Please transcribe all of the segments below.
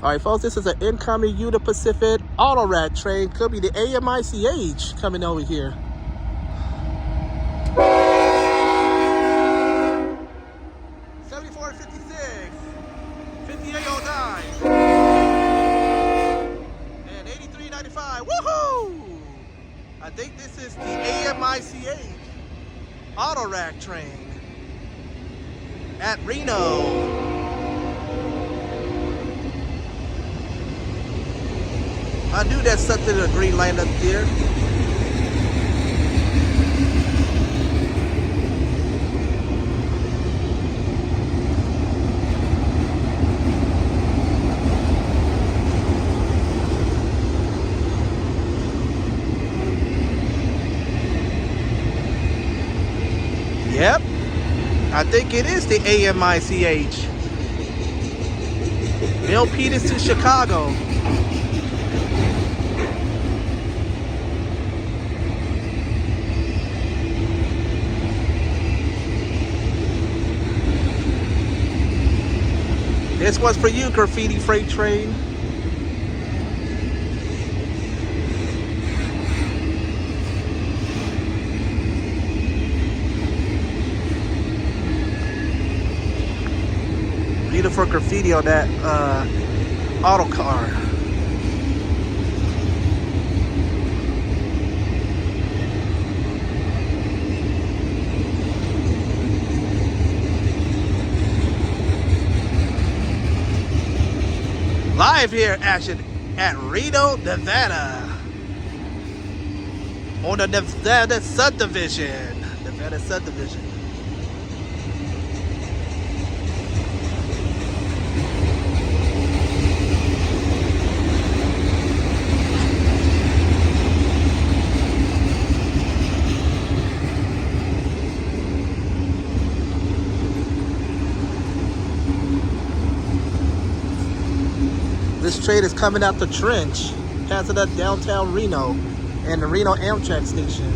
Alright folks, this is an incoming Union Pacific auto rack train. Could be the AMICH coming over here. $74.56, $58.09, and $83.95. Woohoo! I think this is the AMICH auto rack train at Reno. I knew there's something in the green line up there. Yep, I think it is the AMICH. Bill Peters to Chicago. This one's for you, graffiti freight train. Beautiful graffiti on that auto car. Live here action at Reno, Nevada. On the Nevada subdivision. Nevada subdivision. This train is coming out the trench, passing up downtown Reno and the Reno Amtrak station.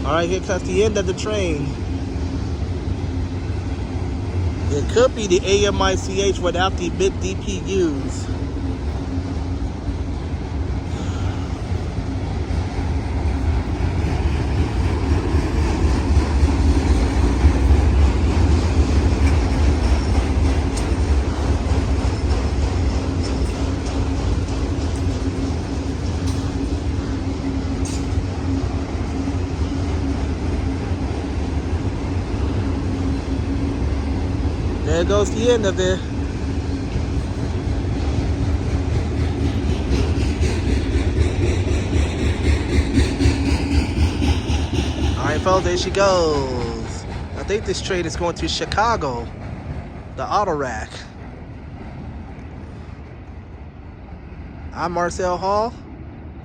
All right, here comes the end of the train. It could be the AMICH without the mid DPUs. There goes the end of it. Alright folks, there she goes. I think this train is going to Chicago, the auto rack. I'm Marcel Hall.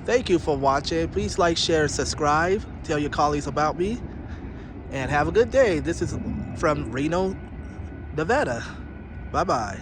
Thank you for watching. Please like, share, subscribe. Tell your colleagues about me. And have a good day. This is from Reno, Nevada. Bye-bye.